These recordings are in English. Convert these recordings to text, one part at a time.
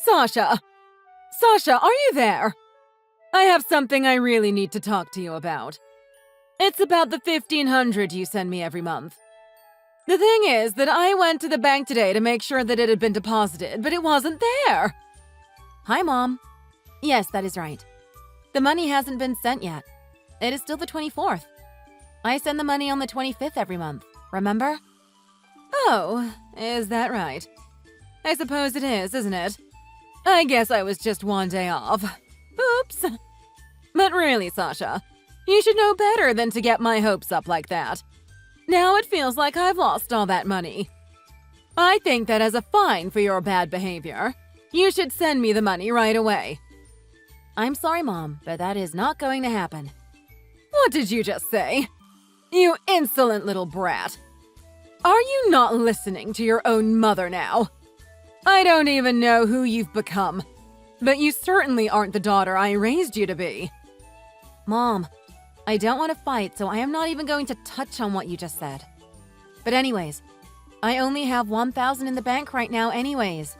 Sasha! Sasha, are you there? I have something I really need to talk to you about. It's about the $1,500 you send me every month. The thing is that I went to the bank today to make sure that it had been deposited, but it wasn't there. Hi, Mom. Yes, that is right. The money hasn't been sent yet. It is still the 24th. I send the money on the 25th every month, remember? Oh, is that right? I suppose it is, isn't it? I guess I was just one day off. Oops. But really, Sasha, you should know better than to get my hopes up like that. Now it feels like I've lost all that money. I think that as a fine for your bad behavior, you should send me the money right away. I'm sorry, Mom, but that is not going to happen. What did you just say? You insolent little brat. Are you not listening to your own mother now? I don't even know who you've become, but you certainly aren't the daughter I raised you to be. Mom, I don't want to fight, so I am not even going to touch on what you just said. But anyways, I only have $1,000 in the bank right now anyways.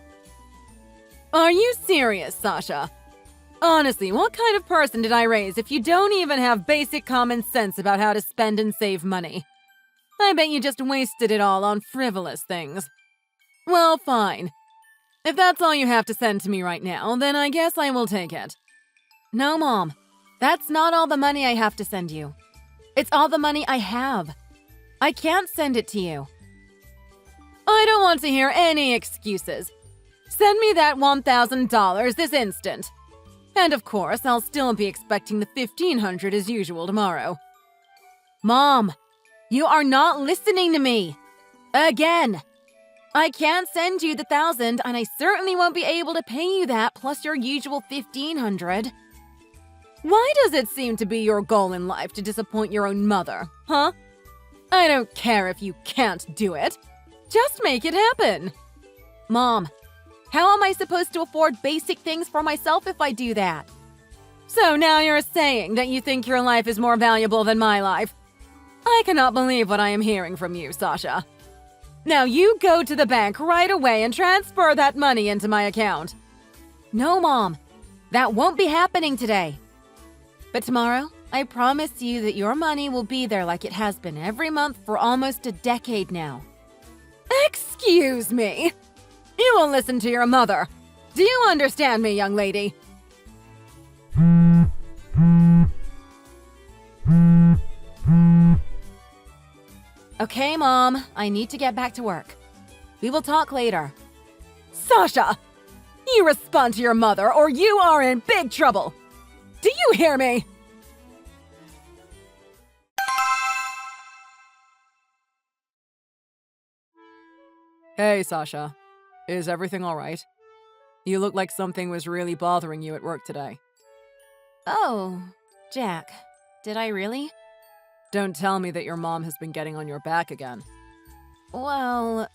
Are you serious, Sasha? Honestly, what kind of person did I raise if you don't even have basic common sense about how to spend and save money? I bet you just wasted it all on frivolous things. Well, fine. If that's all you have to send to me right now, then I guess I will take it. No, Mom. That's not all the money I have to send you. It's all the money I have. I can't send it to you. I don't want to hear any excuses. Send me that $1,000 this instant. And of course, I'll still be expecting the $1,500 as usual tomorrow. Mom, you are not listening to me. Again. I can't send you the $1,000, and I certainly won't be able to pay you that plus your usual $1,500. Why does it seem to be your goal in life to disappoint your own mother, huh? I don't care if you can't do it. Just make it happen. Mom, how am I supposed to afford basic things for myself if I do that? So now you're saying that you think your life is more valuable than my life. I cannot believe what I am hearing from you, Sasha. Now you go to the bank right away and transfer that money into my account. No, Mom. That won't be happening today. But tomorrow, I promise you that your money will be there like it has been every month for almost a decade now. Excuse me. You will listen to your mother. Do you understand me, young lady? Okay, Mom. I need to get back to work. We will talk later. Sasha! You respond to your mother or you are in big trouble! Do you hear me? Hey, Sasha. Is everything all right? You look like something was really bothering you at work today. Oh, Jack. Did I really? Don't tell me that your mom has been getting on your back again. Well,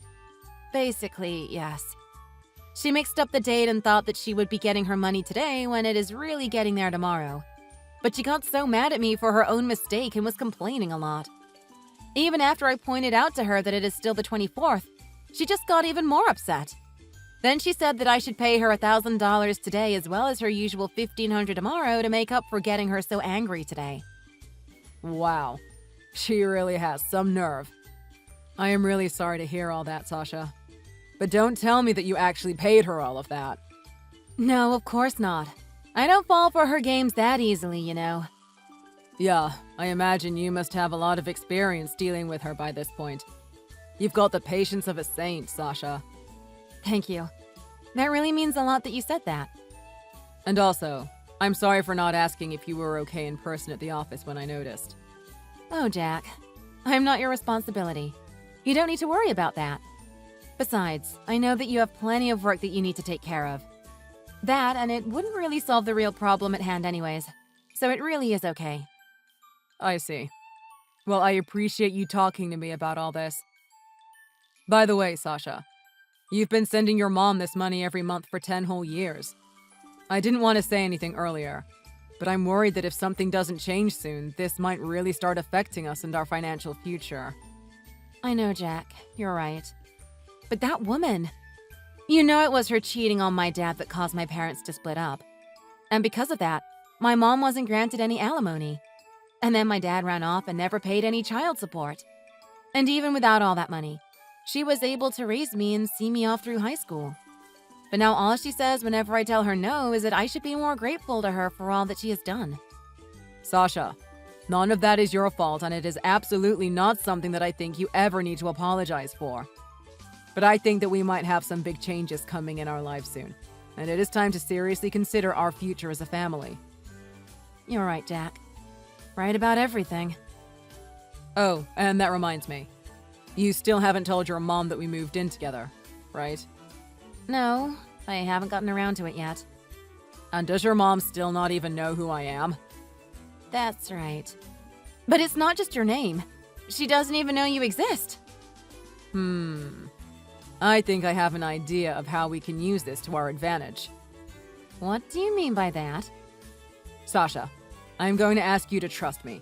basically, yes. She mixed up the date and thought that she would be getting her money today when it is really getting there tomorrow. But she got so mad at me for her own mistake and was complaining a lot. Even after I pointed out to her that it is still the 24th, she just got even more upset. Then she said that I should pay her $1,000 today as well as her usual $1,500 tomorrow to make up for getting her so angry today. Wow. She really has some nerve. I am really sorry to hear all that, Sasha. But don't tell me that you actually paid her all of that. No, of course not. I don't fall for her games that easily, you know. Yeah, I imagine you must have a lot of experience dealing with her by this point. You've got the patience of a saint, Sasha. Thank you. That really means a lot that you said that. And also, I'm sorry for not asking if you were okay in person at the office when I noticed. Oh, Jack. I'm not your responsibility. You don't need to worry about that. Besides, I know that you have plenty of work that you need to take care of. That, and it wouldn't really solve the real problem at hand anyways. So it really is okay. I see. Well, I appreciate you talking to me about all this. By the way, Sasha, you've been sending your mom this money every month for 10 whole years. I didn't want to say anything earlier, but I'm worried that if something doesn't change soon, this might really start affecting us and our financial future. I know, Jack. You're right. But that woman... You know it was her cheating on my dad that caused my parents to split up. And because of that, my mom wasn't granted any alimony. And then my dad ran off and never paid any child support. And even without all that money, she was able to raise me and see me off through high school. But now all she says whenever I tell her no is that I should be more grateful to her for all that she has done. Sasha, none of that is your fault, and it is absolutely not something that I think you ever need to apologize for. But I think that we might have some big changes coming in our lives soon, and it is time to seriously consider our future as a family. You're right, Jack. Right about everything. Oh, and that reminds me. You still haven't told your mom that we moved in together, right? No, I haven't gotten around to it yet. And does your mom still not even know who I am? That's right. But it's not just your name. She doesn't even know you exist. I think I have an idea of how we can use this to our advantage. What do you mean by that? Sasha, I'm going to ask you to trust me.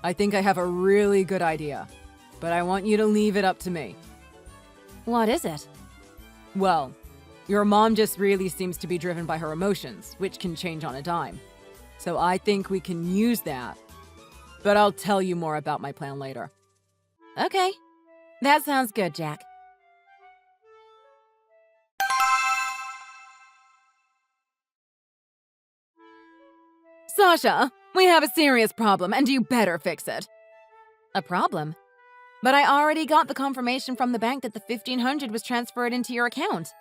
I think I have a really good idea, but I want you to leave it up to me. What is it? Well, your mom just really seems to be driven by her emotions, which can change on a dime. So I think we can use that. But I'll tell you more about my plan later. Okay. That sounds good, Jack. Sasha, we have a serious problem and you better fix it. A problem? But I already got the confirmation from the bank that the $1,500 was transferred into your account.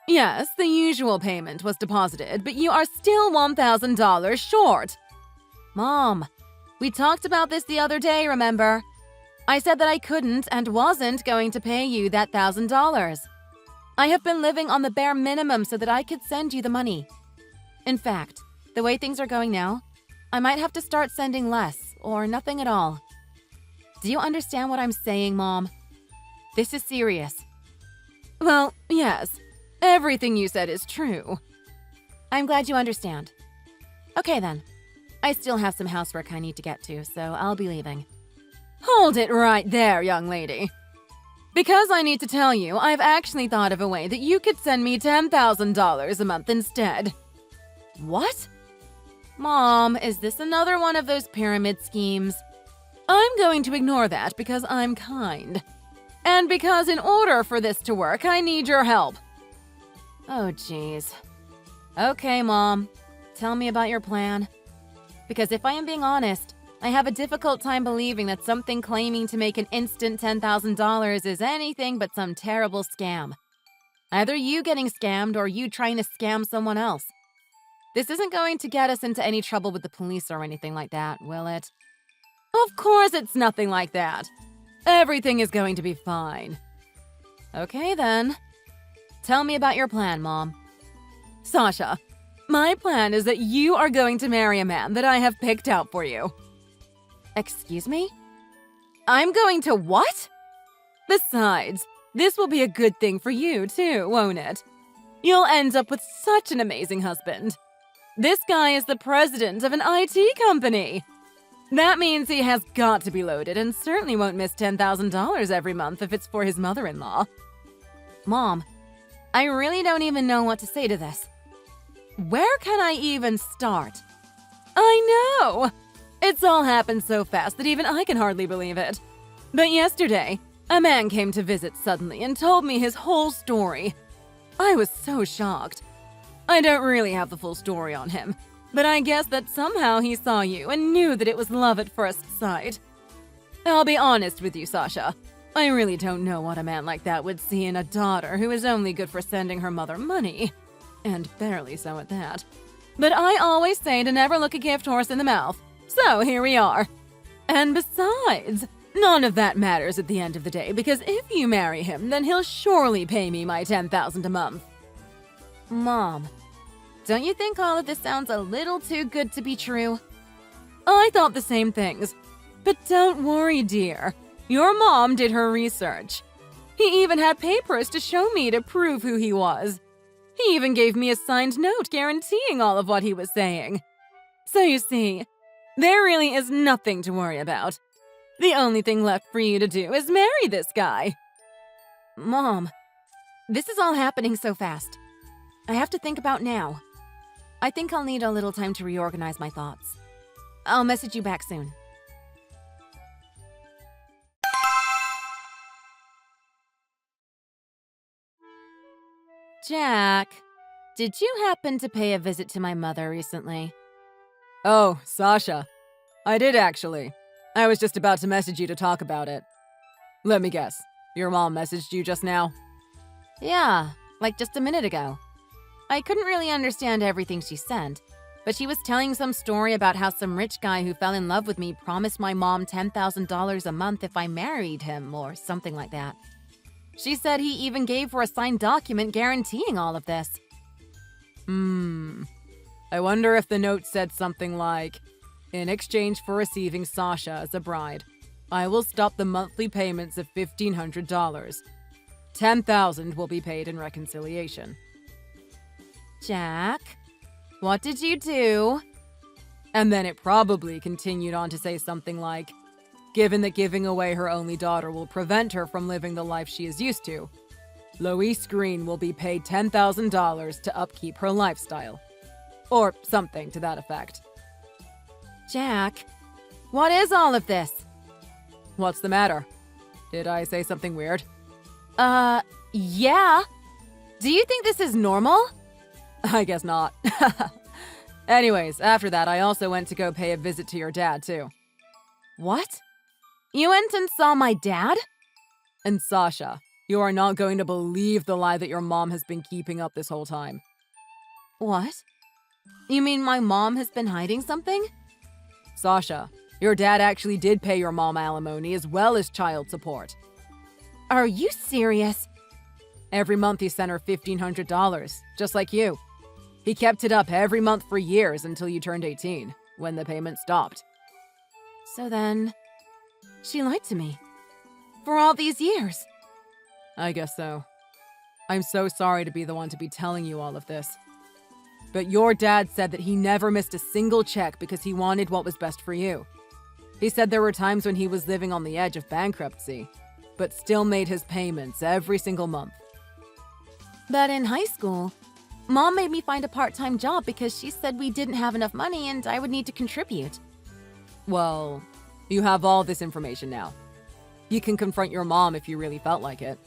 Yes, the usual payment was deposited, but you are still $1,000 short. Mom, we talked about this the other day, remember? I said that I couldn't and wasn't going to pay you that $1,000. I have been living on the bare minimum so that I could send you the money. In fact, the way things are going now, I might have to start sending less or nothing at all. Do you understand what I'm saying, Mom? This is serious. Well, yes. Everything you said is true. I'm glad you understand. Okay then. I still have some housework I need to get to, so I'll be leaving. Hold it right there, young lady. Because I need to tell you, I've actually thought of a way that you could send me $10,000 a month instead. What? Mom, is this another one of those pyramid schemes? I'm going to ignore that because I'm kind. And because in order for this to work, I need your help. Oh, jeez. Okay, Mom. Tell me about your plan. Because if I am being honest, I have a difficult time believing that something claiming to make an instant $10,000 is anything but some terrible scam. Either you getting scammed or you trying to scam someone else. This isn't going to get us into any trouble with the police or anything like that, will it? Of course it's nothing like that. Everything is going to be fine. Okay, then. Tell me about your plan, Mom. Sasha, my plan is that you are going to marry a man that I have picked out for you. Excuse me? I'm going to what? Besides, this will be a good thing for you too, won't it? You'll end up with such an amazing husband. This guy is the president of an IT company. That means he has got to be loaded and certainly won't miss $10,000 every month if it's for his mother-in-law. Mom, I really don't even know what to say to this. Where can I even start? I know! It's all happened so fast that even I can hardly believe it. But yesterday, a man came to visit suddenly and told me his whole story. I was so shocked. I don't really have the full story on him, but I guess that somehow he saw you and knew that it was love at first sight. I'll be honest with you, Sasha. I really don't know what a man like that would see in a daughter who is only good for sending her mother money. And barely so at that. But I always say to never look a gift horse in the mouth. So here we are. And besides, none of that matters at the end of the day, because if you marry him, then he'll surely pay me my $10,000 a month. Mom, don't you think all of this sounds a little too good to be true? I thought the same things. But don't worry, dear. Your mom did her research. He even had papers to show me to prove who he was. He even gave me a signed note guaranteeing all of what he was saying. So you see, there really is nothing to worry about. The only thing left for you to do is marry this guy. Mom, This is all happening so fast. I have to think about now. I think I'll need a little time to reorganize my thoughts. I'll message you back soon. Jack, did you happen to pay a visit to my mother recently? Oh, Sasha. I did actually. I was just about to message you to talk about it. Let me guess. Your mom messaged you just now? Yeah, like just a minute ago. I couldn't really understand everything she sent, but she was telling some story about how some rich guy who fell in love with me promised my mom $10,000 a month if I married him, or something like that. She said he even gave her a signed document guaranteeing all of this. I wonder if the note said something like, "In exchange for receiving Sasha as a bride, I will stop the monthly payments of $1,500. $10,000 will be paid in reconciliation." Jack, what did you do? And then it probably continued on to say something like, "Given that giving away her only daughter will prevent her from living the life she is used to, Lois Green will be paid $10,000 to upkeep her lifestyle." Or something to that effect. Jack, what is all of this? What's the matter? Did I say something weird? Yeah. Do you think this is normal? I guess not. Anyways, after that, I also went to go pay a visit to your dad, too. What? You went and saw my dad? And Sasha, you are not going to believe the lie that your mom has been keeping up this whole time. What? You mean my mom has been hiding something? Sasha, your dad actually did pay your mom alimony as well as child support. Are you serious? Every month he sent her $1,500, just like you. He kept it up every month for years until you turned 18, when the payment stopped. So then, she lied to me. For all these years. I guess so. I'm so sorry to be the one to be telling you all of this. But your dad said that he never missed a single check because he wanted what was best for you. He said there were times when he was living on the edge of bankruptcy, but still made his payments every single month. But in high school, Mom made me find a part-time job because she said we didn't have enough money and I would need to contribute. Well, you have all this information now. You can confront your mom if you really felt like it.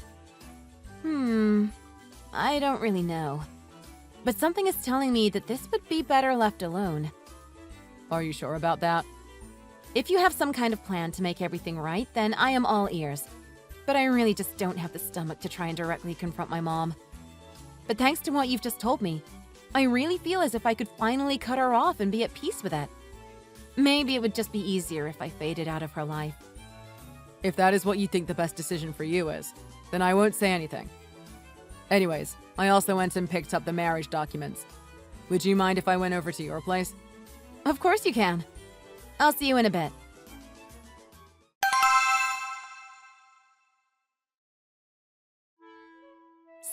I don't really know. But something is telling me that this would be better left alone. Are you sure about that? If you have some kind of plan to make everything right, then I am all ears. But I really just don't have the stomach to try and directly confront my mom. But thanks to what you've just told me, I really feel as if I could finally cut her off and be at peace with it. Maybe it would just be easier if I faded out of her life. If that is what you think the best decision for you is, then I won't say anything. Anyways, I also went and picked up the marriage documents. Would you mind if I went over to your place? Of course you can. I'll see you in a bit.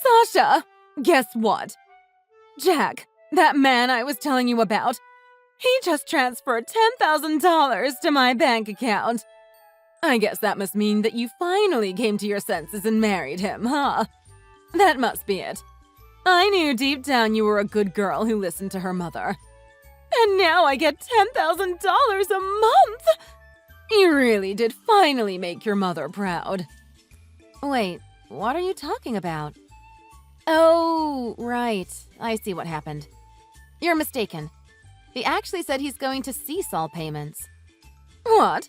Sasha! Guess what? Jack, that man I was telling you about, he just transferred $10,000 to my bank account. I guess that must mean that you finally came to your senses and married him, huh? That must be it. I knew deep down you were a good girl who listened to her mother. And now I get $10,000 a month! You really did finally make your mother proud. Wait, what are you talking about? Oh, right. I see what happened. You're mistaken. He actually said he's going to cease all payments. What?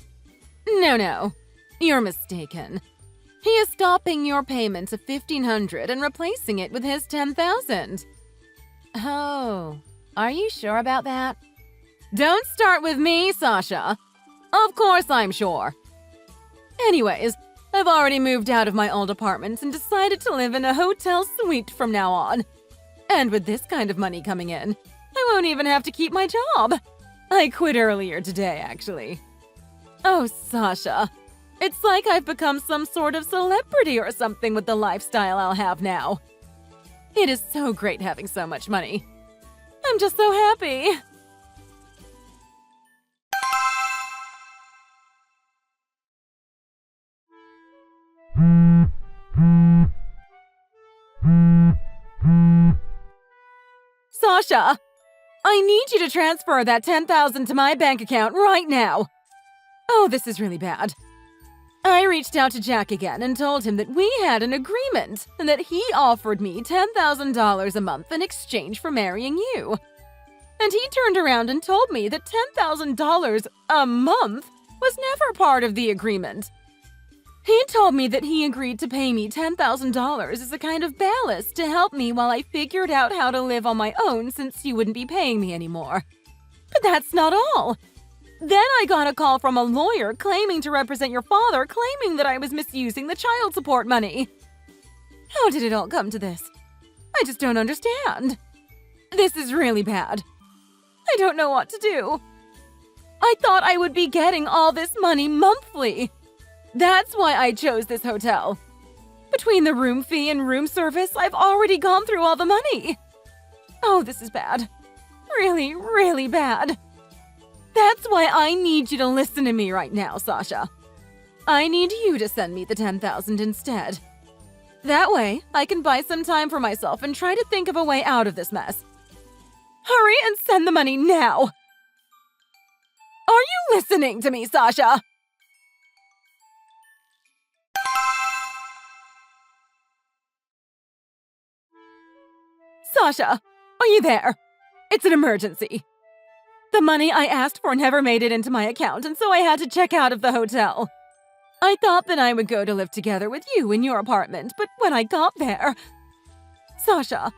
No. You're mistaken. He is stopping your payment of $1,500 and replacing it with his $10,000. Oh, are you sure about that? Don't start with me, Sasha. Of course I'm sure. Anyways, I've already moved out of my old apartment and decided to live in a hotel suite from now on. And with this kind of money coming in, I won't even have to keep my job. I quit earlier today, actually. Oh, Sasha. It's like I've become some sort of celebrity or something with the lifestyle I'll have now. It is so great having so much money. I'm just so happy. Sasha! I need you to transfer that $10,000 to my bank account right now. Oh, this is really bad. I reached out to Jack again and told him that we had an agreement and that he offered me $10,000 a month in exchange for marrying you. And he turned around and told me that $10,000 a month was never part of the agreement. He told me that he agreed to pay me $10,000 as a kind of ballast to help me while I figured out how to live on my own since he wouldn't be paying me anymore. But that's not all. Then I got a call from a lawyer claiming to represent your father, claiming that I was misusing the child support money. How did it all come to this? I just don't understand. This is really bad. I don't know what to do. I thought I would be getting all this money monthly. That's why I chose this hotel. Between the room fee and room service, I've already gone through all the money. Oh, this is bad. Really, really bad. That's why I need you to listen to me right now, Sasha. I need you to send me the $10,000 instead. That way, I can buy some time for myself and try to think of a way out of this mess. Hurry and send the money now! Are you listening to me, Sasha? Sasha, are you there? It's an emergency. The money I asked for never made it into my account, and so I had to check out of the hotel. I thought that I would go to live together with you in your apartment, but when I got there… Sasha,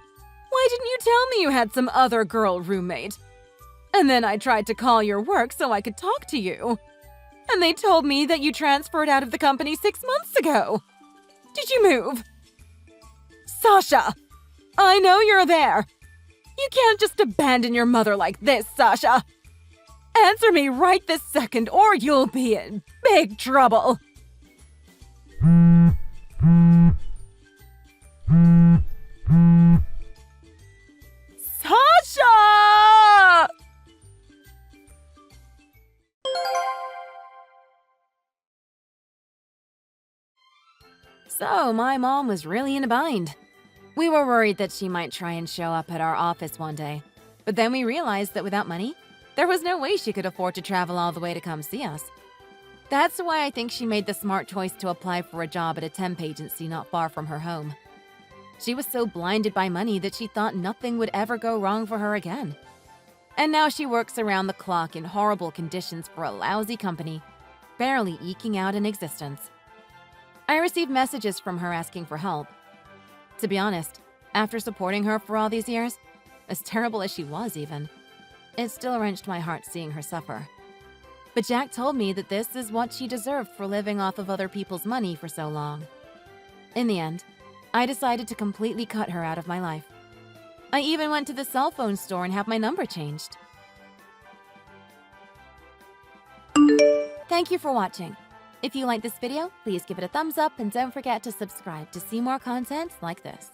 why didn't you tell me you had some other girl roommate? And then I tried to call your work so I could talk to you. And they told me that you transferred out of the company 6 months ago. Did you move? Sasha, I know you're there. You can't just abandon your mother like this, Sasha. Answer me right this second or you'll be in big trouble. Sasha! So, my mom was really in a bind. We were worried that she might try and show up at our office one day, but then we realized that without money, there was no way she could afford to travel all the way to come see us. That's why I think she made the smart choice to apply for a job at a temp agency not far from her home. She was so blinded by money that she thought nothing would ever go wrong for her again. And now she works around the clock in horrible conditions for a lousy company, barely eking out an existence. I received messages from her asking for help. To be honest, after supporting her for all these years, as terrible as she was even, it still wrenched my heart seeing her suffer. But Jack told me that this is what she deserved for living off of other people's money for so long. In the end, I decided to completely cut her out of my life. I even went to the cell phone store and had my number changed. Thank you for watching. If you like this video, please give it a thumbs up and don't forget to subscribe to see more content like this.